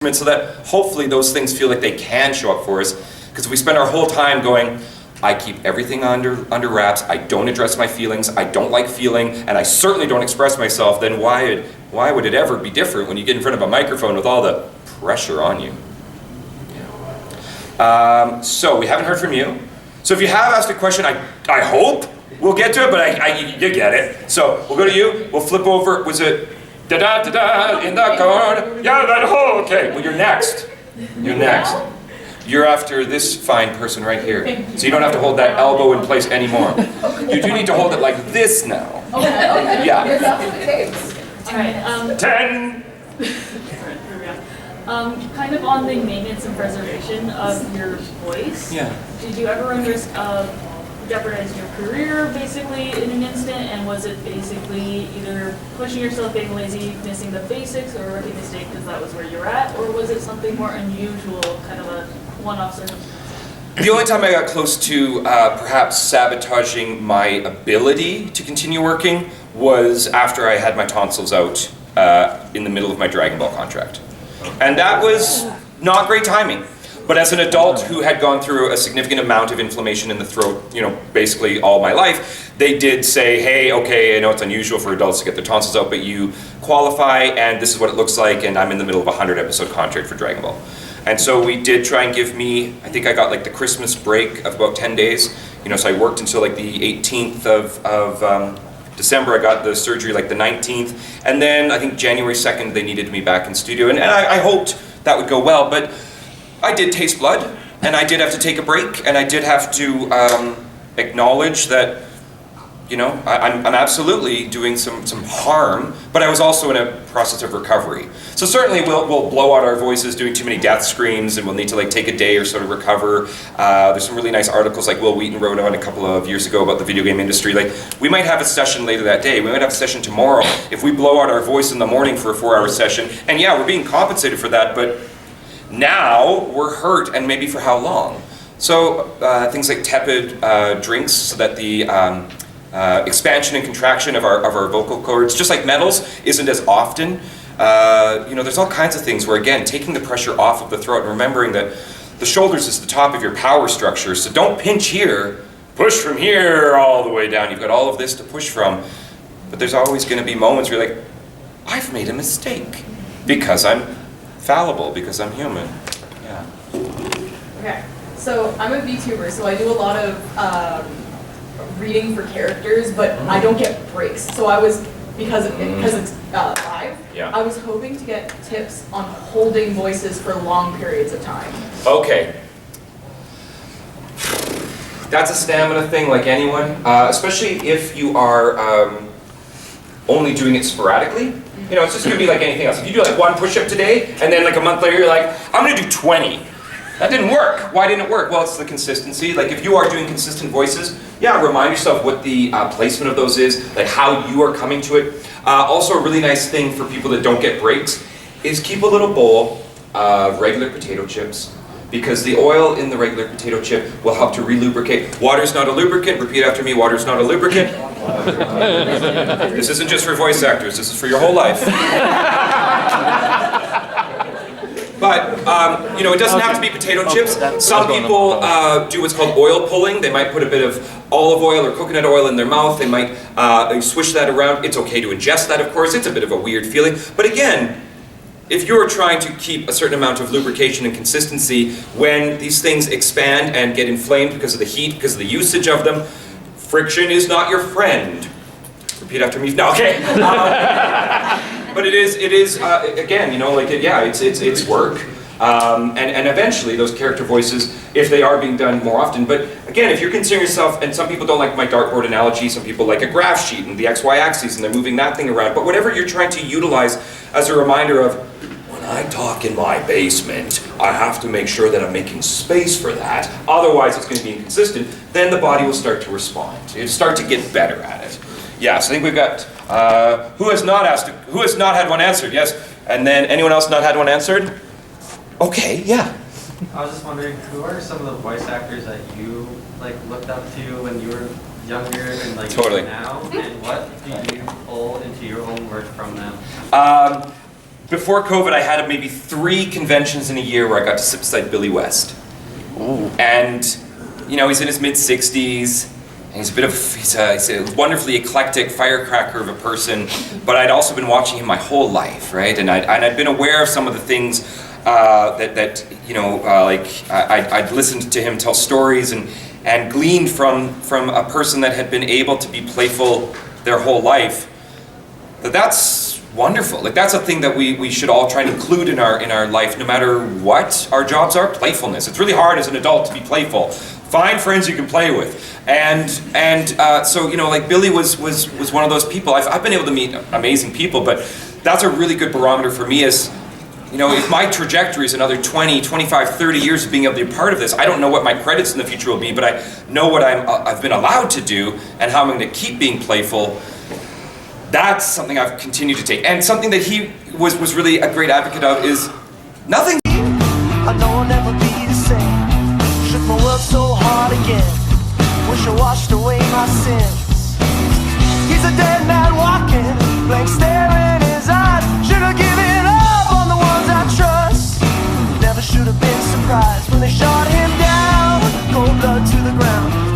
so that hopefully those things feel like they can show up for us. Because if we spend our whole time going, I keep everything under wraps, I don't address my feelings, I don't like feeling, and I certainly don't express myself, then why would it ever be different when you get in front of a microphone with all the pressure on you? So we haven't heard from you. So if you have asked a question, I hope we'll get to it, but you get it. So we'll go to you, we'll flip over, was it da-da-da-da in the corner? Yeah, okay, well you're next. You're next. You're after this fine person right here. So you don't have to hold that elbow in place anymore. You do need to hold it like this now. Okay. Yeah. Alright, 10. kind of on the maintenance and preservation of your voice. Yeah. Did you ever run risk of jeopardizing your career basically in an instant? And was it basically either pushing yourself, being lazy, missing the basics, or a rookie mistake because that was where you're at? Or was it something more unusual, kind of a one-off circumstance? The only time I got close to perhaps sabotaging my ability to continue working was after I had my tonsils out in the middle of my Dragon Ball contract. And that was not great timing. But as an adult who had gone through a significant amount of inflammation in the throat, basically all my life, they did say, hey, okay, I know it's unusual for adults to get their tonsils out, but you qualify, and this is what it looks like, and I'm in the middle of a 100-episode contract for Dragon Ball. And so we did try and give me, I think I got like the Christmas break of about 10 days. So I worked until like the 18th of December. I got the surgery like the 19th. And then I think January 2nd, they needed me back in studio. And I hoped that would go well, but I did taste blood, and I did have to take a break, and I did have to acknowledge that, I'm absolutely doing some harm, but I was also in a process of recovery. So certainly we'll blow out our voices doing too many death screams, and we'll need to take a day or so to recover. There's some really nice articles like Will Wheaton wrote on a couple of years ago about the video game industry. We might have a session later that day, we might have a session tomorrow. If we blow out our voice in the morning for a 4-hour session, and yeah, we're being compensated for that, but now we're hurt, and maybe for how long? So things like tepid drinks, so that the expansion and contraction of our vocal cords, just like metals, isn't as often. There's all kinds of things where, again, taking the pressure off of the throat and remembering that the shoulders is the top of your power structure, so don't pinch here, push from here all the way down. You've got all of this to push from, but there's always going to be moments where you're like, I've made a mistake, because I'm fallible, because I'm human. Yeah. Okay, so I'm a VTuber, so I do a lot of reading for characters, but I don't get breaks. So I was, because it's live, Yeah. I was hoping to get tips on holding voices for long periods of time. Okay. That's a stamina thing like anyone, especially if you are only doing it sporadically. It's just going to be like anything else. If you do one push-up today, and then a month later you're like, I'm going to do 20. That didn't work. Why didn't it work? Well, it's the consistency. If you are doing consistent voices, yeah, remind yourself what the placement of those is, how you are coming to it. Also, a really nice thing for people that don't get breaks is keep a little bowl of regular potato chips, because the oil in the regular potato chip will help to relubricate. Water's not a lubricant. Repeat after me, water's not a lubricant. This isn't just for voice actors, this is for your whole life. But, it doesn't have to be potato chips. Some people do what's called oil pulling. They might put a bit of olive oil or coconut oil in their mouth. They might swish that around. It's okay to ingest that, of course. It's a bit of a weird feeling. But again, if you're trying to keep a certain amount of lubrication and consistency, when these things expand and get inflamed because of the heat, because of the usage of them, friction is not your friend. Repeat after me. No, okay. But it is again, it's work. And eventually those character voices, if they are being done more often, but again, if you're considering yourself, and some people don't like my dartboard analogy, some people like a graph sheet and the XY axis and they're moving that thing around, but whatever you're trying to utilize as a reminder of, when I talk in my basement, I have to make sure that I'm making space for that, otherwise it's going to be inconsistent, then the body will start to respond. It'll start to get better at it. Yeah, so I think we've got, who has not had one answered? Yes, and then anyone else not had one answered? Okay, yeah. I was just wondering, who are some of the voice actors that you looked up to when you were younger and Totally. now, and what do you pull into your own work from them? before COVID, I had maybe 3 conventions in a year where I got to sit beside Billy West. And, you know, he's in his mid-60s, and he's a wonderfully eclectic firecracker of a person, but I'd also been watching him my whole life, right? And I'd been aware of some of the things that you know, like I'd listened to him tell stories and gleaned from a person that had been able to be playful their whole life. That's wonderful. Like, that's a thing that we should all try and include in our life, no matter what our jobs are. Playfulness. It's really hard as an adult to be playful. Find friends you can play with. And so, you know, like, Billy was one of those people. I've been able to meet amazing people, but that's a really good barometer for me as, you know, if my trajectory is another 20, 25, 30 years of being able to be a part of this, I don't know what my credits in the future will be, but I know what I've been allowed to do and how I'm going to keep being playful. That's something I've continued to take. And something that he was really a great advocate of is nothing. I know I'll never be the same. Shook my world so hard again. Wish I washed away my sins. He's a dead man walking, blank stare in his eyes. Should have given up on the ones I trust. Never should have been surprised when they shot him down. Cold blood to the ground.